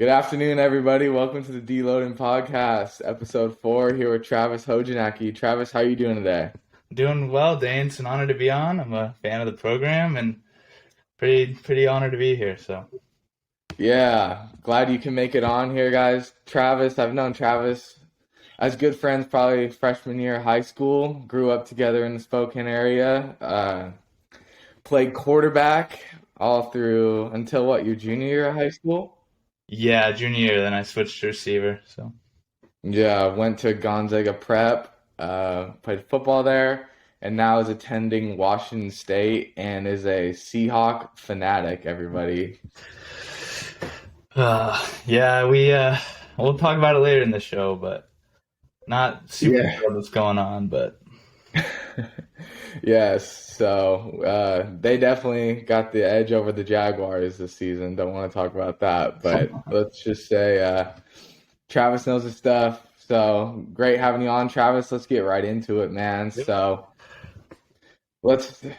Good afternoon, everybody. Welcome to the DLoading podcast, episode 4. Here with Travis Hojnacki. Travis, how are you doing today? Doing well, Dane. It's an honor to be on. I'm a fan of the program and pretty honored to be here. So Yeah, glad you can make it on here, guys. Travis, I've known Travis as good friends probably freshman year of high school. Grew up together in the Spokane area. Played quarterback all through until what, your junior year of high school? yeah, junior year, then I switched to receiver. So Yeah, went to Gonzaga Prep, played football there, and now is attending Washington State and is a Seahawk fanatic, everybody. yeah, we'll talk about it later in the show, but not super Yeah. sure what's going on. But Yes, so they definitely got the edge over the Jaguars this season. Don't want to talk about that, but let's just say Travis knows his stuff. So great having you on, Travis. Let's get right into it, man. Yep. So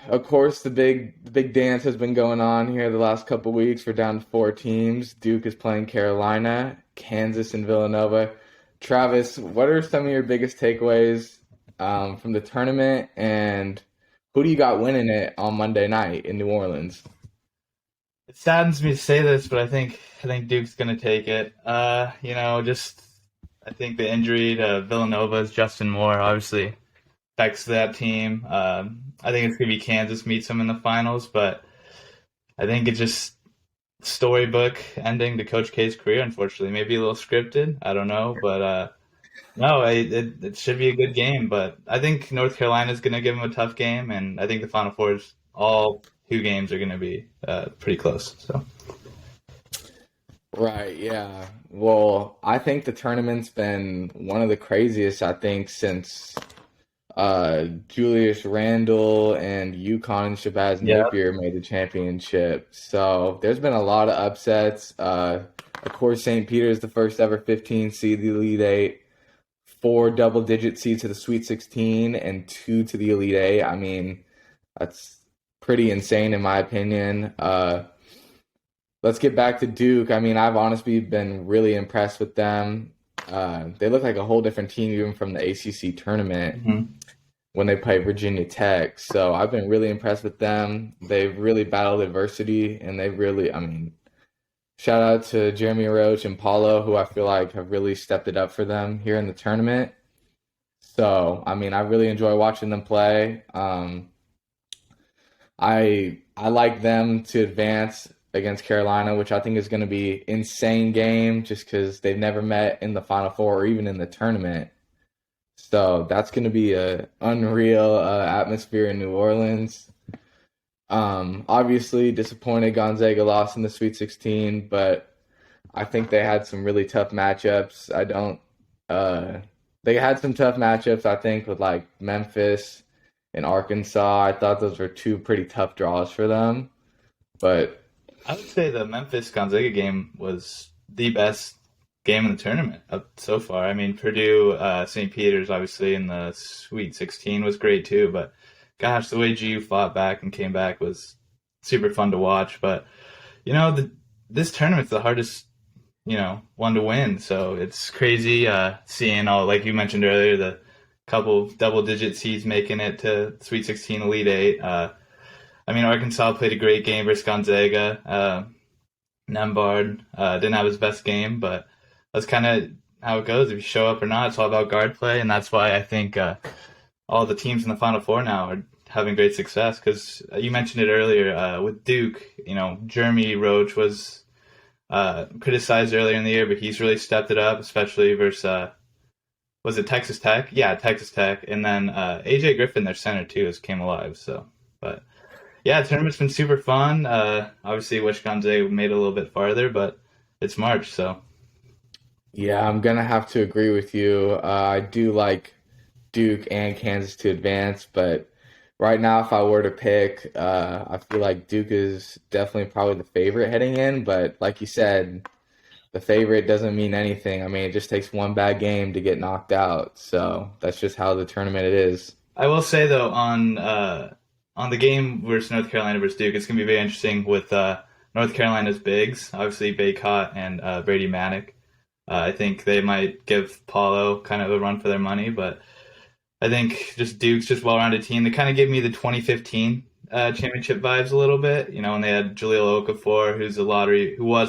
of course, the big dance has been going on here the last couple weeks. We're down to 4 teams. Duke is playing Carolina, Kansas, and Villanova. Travis, what are some of your biggest takeaways from the tournament, and who do you got winning it on Monday night in New Orleans? it saddens me to say this, but I think Duke's gonna take it. Just I think the injury to Villanova's Justin Moore obviously affects that team. I think it's gonna be Kansas meets them in the finals, but I think it's just storybook ending to Coach K's career. Unfortunately, maybe a little scripted. I don't know, but no, it should be a good game. But I think North Carolina's gonna give them a tough game, and I think the Final Fours, all 2 games are gonna be pretty close. So Right, yeah. Well, I think the tournament's been one of the craziest, I think, since Julius Randle and UConn and Shabazz yeah, Napier made the championship. So there's been a lot of upsets. Of course, St. Peter is the first ever 15 seed, the Elite Eight, 4 double-digit seeds to the Sweet 16, and 2 to the Elite Eight. I mean, that's pretty insane in my opinion. Let's get back to Duke. I mean, I've honestly been really impressed with them. They look like a whole different team even from the ACC tournament hmm when they play Virginia Tech. So I've been really impressed with them. They've really battled adversity, and they really, I mean, shout out to Jeremy Roach and Paulo, who I feel like have really stepped it up for them here in the tournament. So, I mean, I really enjoy watching them play. I like them to advance against Carolina, which I think is going to be insane game just because they've never met in the Final Four or even in the tournament. So that's going to be a unreal atmosphere in New Orleans. Obviously disappointed Gonzaga lost in the Sweet 16, but I think they had some really tough matchups. They had some tough matchups, I think, with like Memphis and Arkansas. I thought those were 2 pretty tough draws for them. But I would say the Memphis Gonzaga game was the best game in the tournament up so far. I mean, Purdue, St. Peter's, obviously in the Sweet 16 was great too. But gosh, the way GU fought back and came back was super fun to watch. But this tournament's the hardest one to win. So it's crazy seeing all, like you mentioned earlier, the couple double-digit seeds making it to Sweet 16, Elite Eight. I mean, Arkansas played a great game versus Gonzaga. Nembhard didn't have his best game, but that's kind of how it goes. If you show up or not, it's all about guard play, and that's why I think all the teams in the Final Four now are having great success. Because you mentioned it earlier with Duke. Jeremy Roach was criticized earlier in the year, but he's really stepped it up, especially versus was it Texas Tech? Yeah, Texas Tech, and then AJ Griffin, their center too, has came alive. So, but yeah, the tournament's been super fun. Obviously, wish Gonzaga made it a little bit farther, but it's March, so yeah, I'm gonna have to agree with you. I do like Duke and Kansas to advance, but right now, if I were to pick, I feel like Duke is definitely probably the favorite heading in. But like you said, the favorite doesn't mean anything. I mean, it just takes one bad game to get knocked out. So that's just how the tournament it is. I will say though on the game versus North Carolina versus Duke, it's gonna be very interesting with North Carolina's bigs, obviously Baycott and Brady Manick. I think they might give Paulo kind of a run for their money, but I think just Duke's just well-rounded team. They kind of give me the 2015 championship vibes a little bit. You know, when they had Jahlil Okafor, who was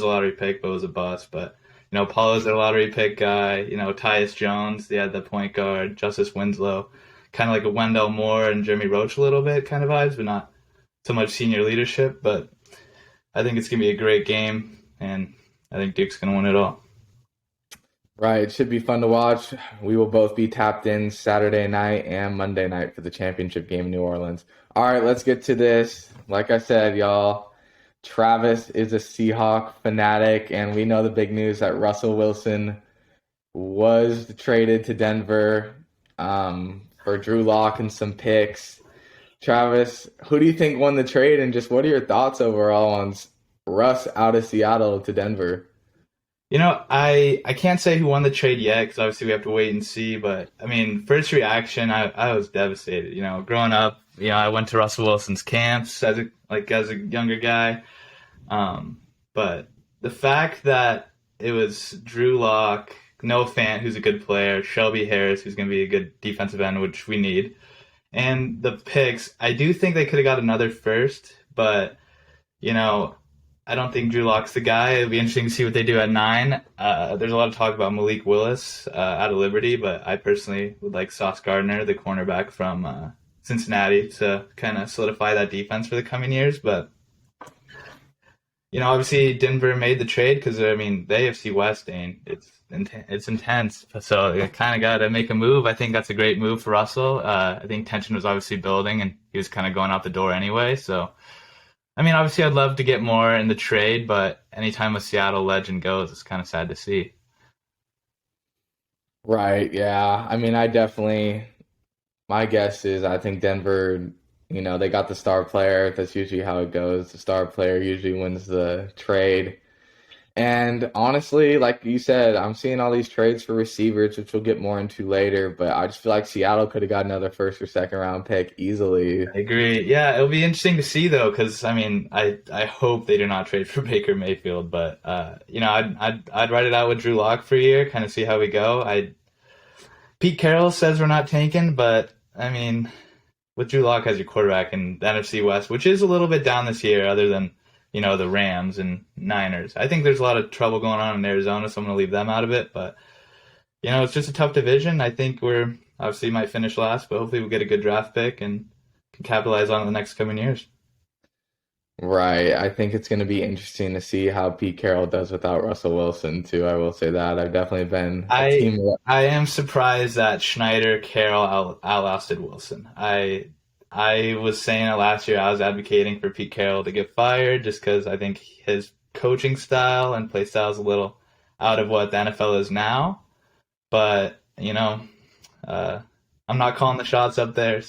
a lottery pick but was a bust. But you know, Paulo's their lottery pick guy. You know, Tyus Jones, they had the point guard, Justice Winslow, kind of like a Wendell Moore and Jeremy Roach a little bit kind of vibes, but not so much senior leadership. But I think it's gonna be a great game, and I think Duke's gonna win it all. Right, it should be fun to watch. We will both be tapped in Saturday night and Monday night for the championship game in New Orleans. All right, let's get to this. Like I said, y'all, Travis is a Seahawk fanatic, and we know the big news that Russell Wilson was traded to Denver for Drew Lock and some picks. Travis, who do you think won the trade, and just what are your thoughts overall on Russ out of Seattle to Denver? You know, I can't say who won the trade yet because obviously we have to wait and see. But I mean, first reaction, I was devastated. You know, growing up, you know, I went to Russell Wilson's camps as a younger guy. But the fact that it was Drew Lock, Noah Fant, who's a good player, Shelby Harris, who's going to be a good defensive end, which we need, and the picks, I do think they could have got another first, but you know, I don't think Drew Lock's the guy. It'll be interesting to see what they do at 9. There's a lot of talk about Malik Willis out of Liberty, but I personally would like Sauce Gardner, the cornerback from Cincinnati, to kind of solidify that defense for the coming years. But, you know, obviously Denver made the trade because, I mean, the AFC West, Dane, it's intense. So you kind of got to make a move. I think that's a great move for Russell. I think tension was obviously building, and he was kind of going out the door anyway, so... I mean, obviously, I'd love to get more in the trade, but anytime a Seattle legend goes, it's kind of sad to see. Right, yeah. I mean, my guess is I think Denver, they got the star player. That's usually how it goes. The star player usually wins the trade. And honestly, like you said, I'm seeing all these trades for receivers, which we'll get more into later, but I just feel like Seattle could have got another first or second round pick easily. I agree. Yeah, it'll be interesting to see though, because I mean, I hope they do not trade for Baker Mayfield, but you know, I'd write it out with Drew Lock for a year, kind of see how we go. Pete Carroll says we're not tanking, but I mean, with Drew Lock as your quarterback in the NFC West, which is a little bit down this year, other than the Rams and Niners. I think there's a lot of trouble going on in Arizona, so I'm going to leave them out of it. But, it's just a tough division. I think we're obviously might finish last, but hopefully we'll get a good draft pick and can capitalize on it in the next coming years. Right. I think it's going to be interesting to see how Pete Carroll does without Russell Wilson, too. I will say that. I've definitely been a team. I am surprised that Schneider Carroll outlasted Wilson. I was saying it last year. I was advocating for Pete Carroll to get fired just because I think his coaching style and play style is a little out of what the NFL is now. But, I'm not calling the shots up there.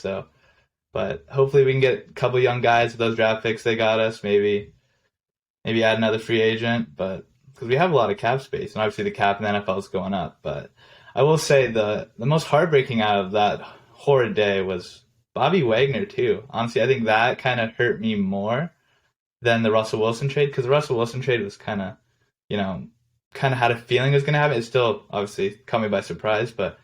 But hopefully we can get a couple young guys with those draft picks they got us. Maybe add another free agent. But because we have a lot of cap space, and obviously the cap in the NFL is going up. But I will say the most heartbreaking out of that horrid day was Bobby Wagner, too. Honestly, I think that kind of hurt me more than the Russell Wilson trade, because the Russell Wilson trade was kind of had a feeling it was going to happen. It still obviously caught me by surprise, but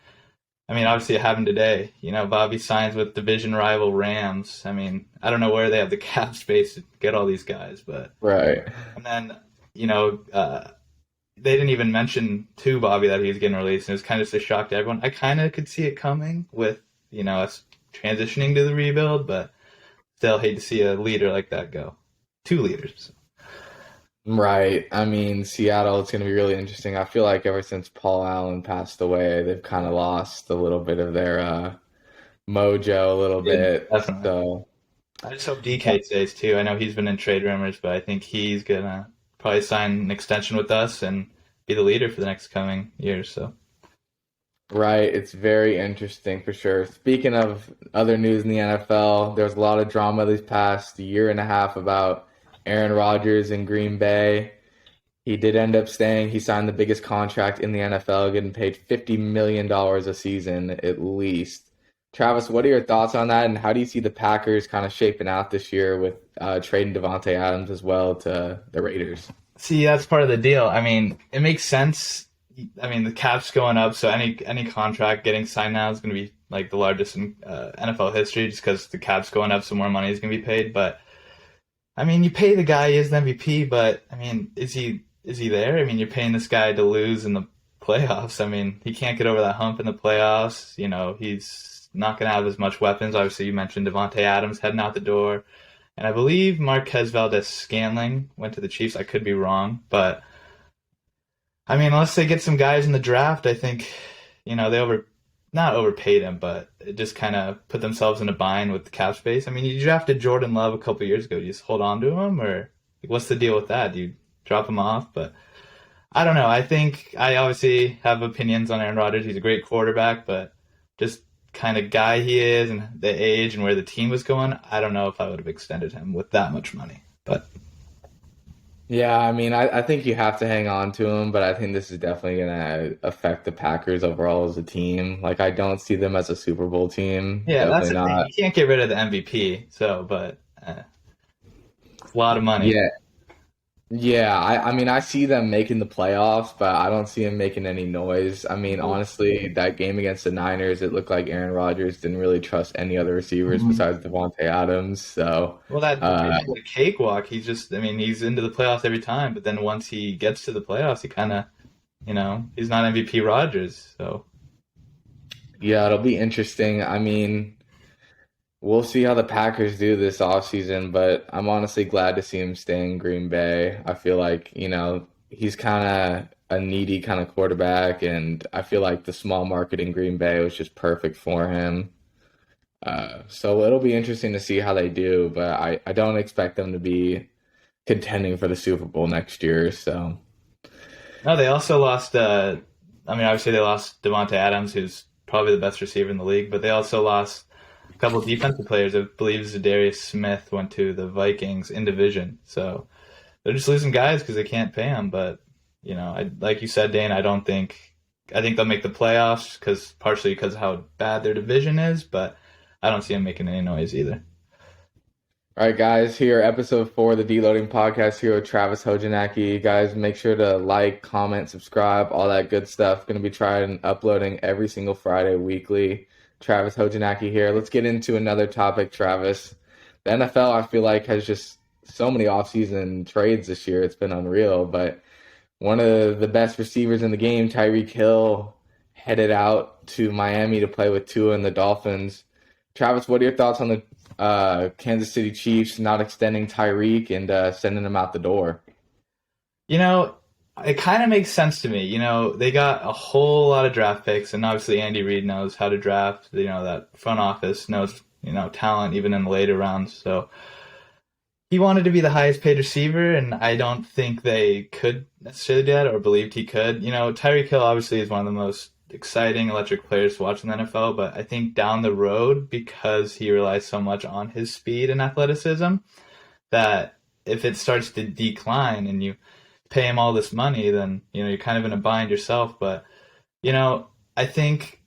I mean, obviously it happened today. Bobby signs with division rival Rams. I mean, I don't know where they have the cap space to get all these guys, but right. And then, they didn't even mention to Bobby that he was getting released, and it was kind of just a shock to everyone. I kind of could see it coming with, us transitioning to the rebuild, but still hate to see a leader like that go. 2 leaders. Right. I mean, Seattle, it's going to be really interesting. I feel like ever since Paul Allen passed away, they've kind of lost a little bit of their mojo a little bit. Definitely. So I just hope DK stays too. I know he's been in trade rumors, but I think he's going to probably sign an extension with us and be the leader for the next coming years. So. Right, it's very interesting for sure. Speaking of other news in the NFL, there's a lot of drama this past year and a half about Aaron Rodgers in Green Bay. He did end up staying. He signed the biggest contract in the NFL, getting paid $50 million a season at least. Travis, what are your thoughts on that, and how do you see the Packers kind of shaping out this year with trading Devontae Adams as well to the Raiders? See, that's part of the deal. I mean, it makes sense. I mean, the cap's going up, so any contract getting signed now is going to be like the largest in NFL history, just because the cap's going up, so more money is going to be paid. But I mean, you pay the guy, he is the MVP, but I mean, is he there? I mean, you're paying this guy to lose in the playoffs. I mean, he can't get over that hump in the playoffs. He's not going to have as much weapons. Obviously, you mentioned Devontae Adams heading out the door. And I believe Marquez Valdez-Scantling went to the Chiefs. I could be wrong, but I mean, unless they get some guys in the draft, I think they not overpaid him, but it just kind of put themselves in a bind with the cap space. I mean, you drafted Jordan Love a couple years ago. Do you just hold on to him, or what's the deal with that? Do you drop him off? But I don't know. I think I obviously have opinions on Aaron Rodgers. He's a great quarterback, but just kind of guy he is and the age and where the team was going, I don't know if I would have extended him with that much money. But Yeah, I mean, I think you have to hang on to him, but I think this is definitely going to affect the Packers overall as a team. Like, I don't see them as a Super Bowl team. yeah, that's Definitely the thing. not. You can't get rid of the MVP. So, but it's a lot of money. Yeah, yeah. I mean, I see them making the playoffs, but I don't see them making any noise. I mean, honestly, that game against the Niners, it looked like Aaron Rodgers didn't really trust any other receivers Mhm. besides Devontae Adams. So, Well, that uh, division's a cakewalk. I mean, he's into the playoffs every time, but then once he gets to the playoffs, he kind of, he's not MVP Rodgers. So, yeah, it'll be interesting. I mean, we'll see how the Packers do this offseason, but I'm honestly glad to see him stay in Green Bay. I feel like, he's kind of a needy kind of quarterback, and I feel like the small market in Green Bay was just perfect for him. So it'll be interesting to see how they do, but I don't expect them to be contending for the Super Bowl next year. So, no, they also lost. I mean, obviously they lost Devontae Adams, who's probably the best receiver in the league, but they also lost a couple of defensive players. I believe Zadarius Smith went to the Vikings in division, so they're just losing guys because they can't pay them. But like you said, Dane, I don't think I think they'll make the playoffs because partially because of how bad their division is, but I don't see them making any noise either. all right, guys, here, episode 4 of the DLoading podcast here with Travis Hojnacki. Guys, make sure to like, comment, subscribe, all that good stuff. Going to be trying and uploading every single Friday weekly. Travis Hojnacki here. Let's get into another topic, Travis. The NFL, I feel like, has just so many offseason trades this year. It's been unreal. But one of the best receivers in the game, Tyreek Hill, headed out to Miami to play with Tua and the Dolphins. Travis, what are your thoughts on the Kansas City Chiefs not extending Tyreek and sending him out the door? You know, it kind of makes sense to me. They got a whole lot of draft picks, and obviously Andy Reid knows how to draft. That front office knows, talent even in the later rounds. So he wanted to be the highest paid receiver, and I don't think they could necessarily do that or believed he could. Tyreek Hill obviously is one of the most exciting electric players to watch in the NFL, but I think down the road, because he relies so much on his speed and athleticism, that if it starts to decline and you pay him all this money, then you're kind of in a bind yourself. But I think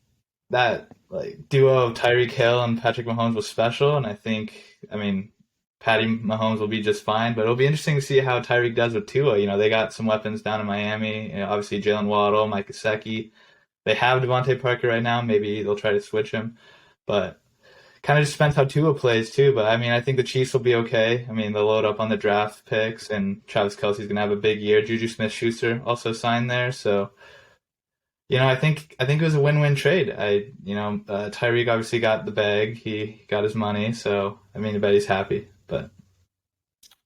that like duo of Tyreek Hill and Patrick Mahomes was special, and I mean, Patty Mahomes will be just fine. But it'll be interesting to see how Tyreek does with Tua. They got some weapons down in Miami. Obviously Jalen Waddle, Mike Gesicki. They have Devontae Parker right now. Maybe they'll try to switch him, but kind of just depends how Tua plays too. But I mean, I think the Chiefs will be okay. I mean, they'll load up on the draft picks, and Travis Kelce's gonna have a big year. Juju Smith-Schuster also signed there, so I think it was a win-win trade. Tyreek obviously got the bag. He got his money, so I mean, I bet he's happy. But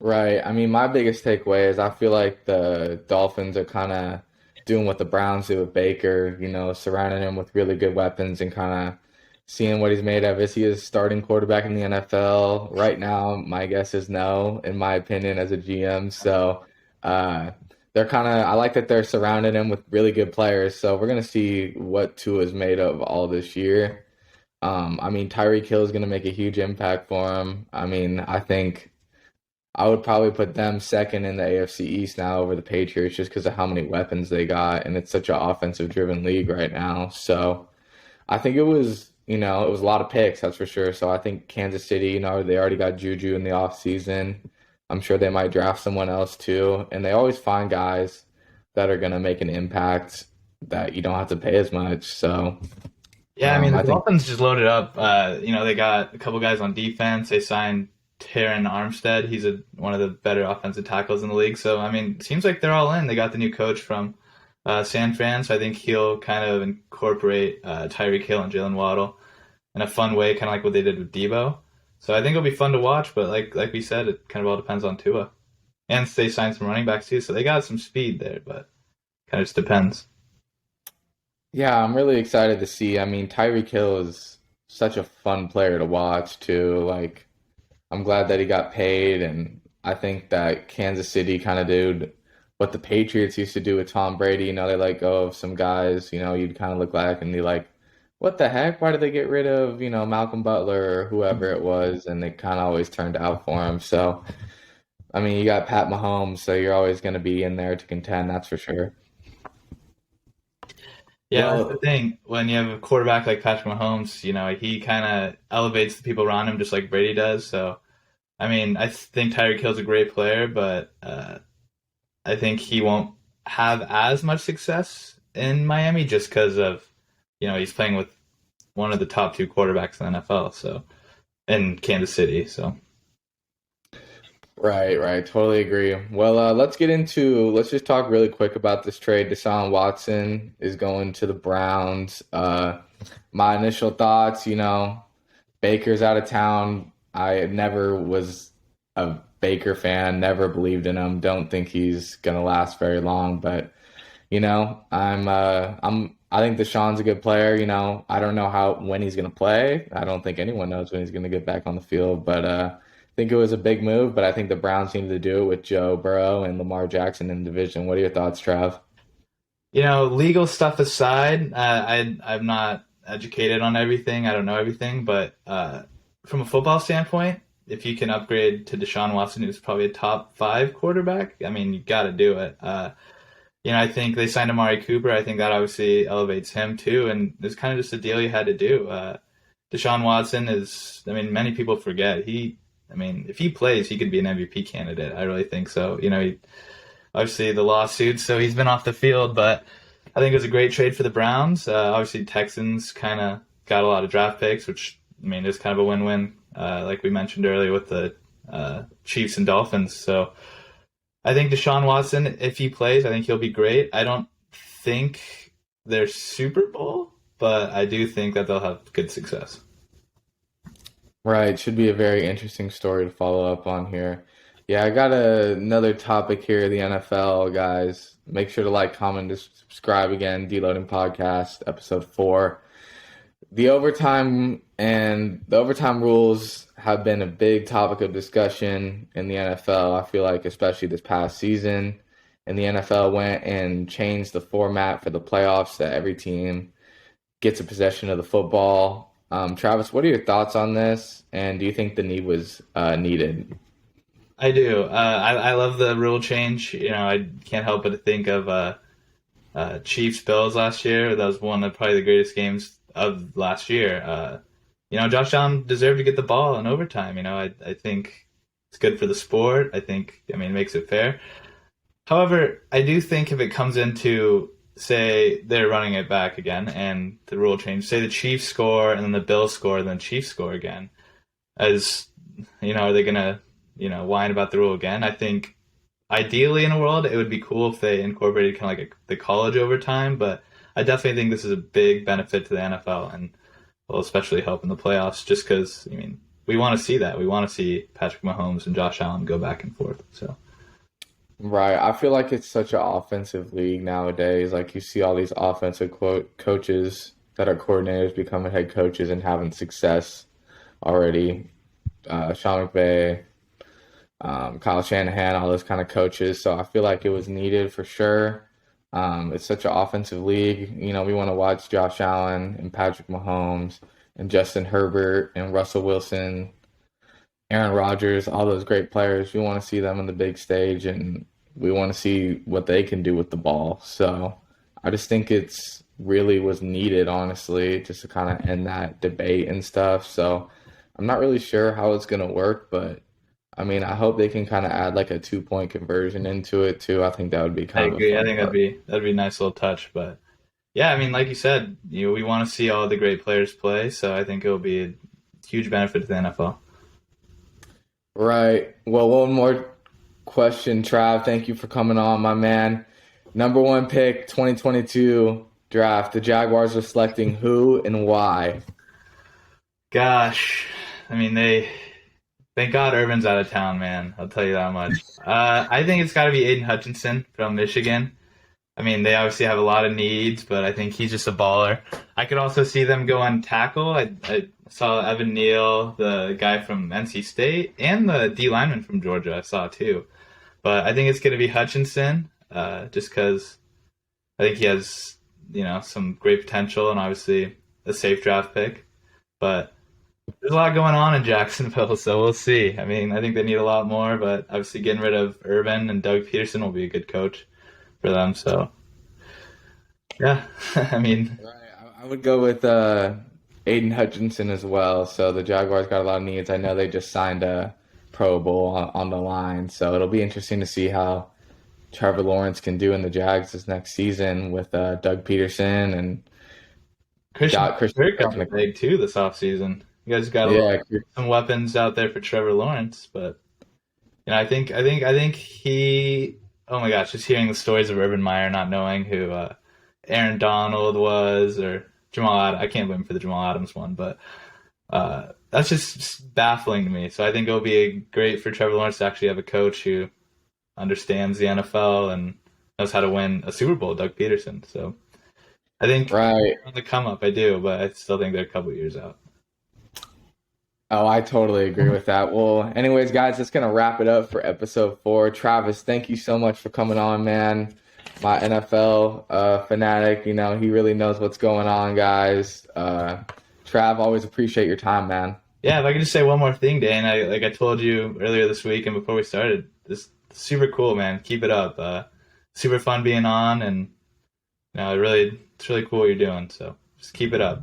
Right. I mean, my biggest takeaway is I feel like the Dolphins are kind of doing what the Browns did with Baker, surrounding him with really good weapons and kind of seeing what he's made of. Is he a starting quarterback in the NFL? Right now, my guess is no, in my opinion, as a GM. So uh, I like that they're surrounding him with really good players. So we're going to see what Tua is made of all this year. I mean, Tyreek Hill is going to make a huge impact for him. I mean, I think I would probably put them second in the AFC East now over the Patriots just because of how many weapons they got, and it's such an offensive driven league right now. So I think it was, it was a lot of picks, that's for sure. So I think Kansas City, they already got Juju in the offseason. I'm sure they might draft someone else too. And they always find guys that are going to make an impact that you don't have to pay as much. So Yeah, I mean, the I think, Dolphins just loaded up. They got a couple guys on defense. They signed Taron Armstead. He's one of the better offensive tackles in the league. So, I mean, it seems like they're all in. They got the new coach from San Fran, so I think he'll kind of incorporate Tyreek Hill and Jalen Waddle in a fun way, kind of like what they did with Debo. So I think it'll be fun to watch, but like we said, it kind of all depends on Tua. And they signed some running backs too, so they got some speed there, but kind of just depends. yeah, I'm really excited to see. I mean, Tyreek Hill is such a fun player to watch too. Like, I'm glad that he got paid, and I think that Kansas City kind of did what the Patriots used to do with Tom Brady. They let go of some guys, you'd kind of look back and be like, what the heck? Why did they get rid of, Malcolm Butler or whoever it was? And they kind of always turned out for him. So, I mean, you got Pat Mahomes, so you're always going to be in there to contend, that's for sure. Yeah, that's the Well, thing. When you have a quarterback like Patrick Mahomes, he kind of elevates the people around him just like Brady does. So, I mean, I think Tyreek Hill's a great player, but I think he won't have as much success in Miami just because of, he's playing with one of the top two quarterbacks in the NFL, so in Kansas City. So, right, right. Totally agree. Well, let's just talk really quick about this trade. Deshaun Watson is going to the Browns. My initial thoughts, Baker's out of town. I never was a Baker fan, never believed in him. Don't think he's gonna last very long, but I think Deshaun's a good player. I don't know when he's gonna play. I don't think anyone knows when he's gonna get back on the field, but I think it was a big move, but I think the Browns needed to do it with Joe Burrow and Lamar Jackson in the division. What are your thoughts, Trav? legal stuff aside, I'm not educated on everything. I don't know everything, but from a football standpoint, if you can upgrade to Deshaun Watson, who's probably a top five quarterback, I mean, you got to do it. I think they signed Amari Cooper. I think that obviously elevates him too, and it's kind of just a deal you had to do. Deshaun Watson is, I mean, many people forget I mean, if he plays, he could be an MVP candidate. I really think so. Obviously the lawsuits, so he's been off the field, but I think it was a great trade for the Browns. Obviously, Texans kind of got a lot of draft picks, which I mean is kind of a win-win, like we mentioned earlier with the Chiefs and Dolphins. So I think Deshaun Watson, if he plays, I think he'll be great. I don't think they're Super Bowl, but I do think that they'll have good success. Right, should be a very interesting story to follow up on here. Yeah, I got another topic here, the NFL, guys. Make sure to like, comment, and subscribe again. Deloading Podcast, episode 4. The overtime rules have been a big topic of discussion in the NFL. I feel like especially this past season, and the NFL went and changed the format for the playoffs that every team gets a possession of the football. Travis, what are your thoughts on this? And do you think the need was needed? I do. I love the rule change. I can't help but to think of Chiefs Bills last year. That was one of probably the greatest games of last year. Josh Allen deserved to get the ball in overtime. I think it's good for the sport. I mean, it makes it fair. However, I do think if it comes into, say, they're running it back again and the rule change, say the Chiefs score and then the Bills score and then the Chiefs score again, as, are they going to, whine about the rule again? I think ideally in a world, it would be cool if they incorporated kind of like the college overtime, but I definitely think this is a big benefit to the NFL and will especially help in the playoffs just because, I mean, we want to see that. We want to see Patrick Mahomes and Josh Allen go back and forth. So, Right. I feel like it's such an offensive league nowadays. Like you see all these offensive coaches that are coordinators becoming head coaches and having success already. Sean McVay, Kyle Shanahan, all those kind of coaches. So I feel like it was needed for sure. It's such an offensive league. We want to watch Josh Allen and Patrick Mahomes and Justin Herbert and Russell Wilson, Aaron Rodgers, all those great players. We want to see them on the big stage and we want to see what they can do with the ball. So I just think it's really was needed, honestly, just to kind of end that debate and stuff. So I'm not really sure how it's gonna work, but I mean, I hope they can kind of add like a 2 point conversion into it too. I think that would be I kind of a agree. I fun think part. that'd be a nice little touch. But yeah, I mean, like you said, we want to see all the great players play, so I think it'll be a huge benefit to the NFL. Right. Well, one more question, Trav. Thank you for coming on, my man. Number one pick, 2022 draft. The Jaguars are selecting who and why? Gosh, I mean, thank God Urban's out of town, man. I'll tell you that much. I think it's got to be Aiden Hutchinson from Michigan. I mean, they obviously have a lot of needs, but I think he's just a baller. I could also see them go on tackle. I saw Evan Neal, the guy from NC State, and the D lineman from Georgia. I saw too. But I think it's going to be Hutchinson, just because I think he has some great potential and obviously a safe draft pick. But there's a lot going on in Jacksonville, so we'll see. I mean, I think they need a lot more, but obviously getting rid of Urban and Doug Peterson will be a good coach for them. So, yeah, I mean, Right. I would go with Aiden Hutchinson as well. So the Jaguars got a lot of needs. I know they just signed a Pro Bowl on the line, so it'll be interesting to see how Trevor Lawrence can do in the Jags this next season with Doug Peterson and Christian got Christian Kirk got Kirk. the big too this offseason. You guys got Yeah, some weapons out there for Trevor Lawrence, but I think he. Oh my gosh, just hearing the stories of Urban Meyer not knowing who Aaron Donald was or Jamal Adams. I can't blame him for the Jamal Adams one, but that's just baffling to me. So I think it'll be great for Trevor Lawrence to actually have a coach who understands the NFL and knows how to win a Super Bowl, Doug Peterson. So I think right. on the come up, I do, but I still think they're a couple years out. Oh, I totally agree with that. Well, anyways, guys, that's gonna wrap it up for episode 4. Travis, thank you so much for coming on, man. My NFL fanatic, he really knows what's going on, guys. Trav, always appreciate your time, man. Yeah, if I could just say one more thing, Dan, I told you earlier this week and before we started, this super cool, man. Keep it up. Super fun being on, and it's really cool what you're doing. So just keep it up.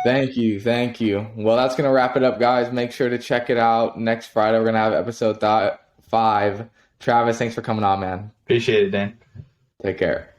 Thank you, thank you. Well, that's gonna wrap it up, guys. Make sure to check it out next Friday. We're gonna have episode 5. Travis, thanks for coming on, man. Appreciate it, Dan. Take care.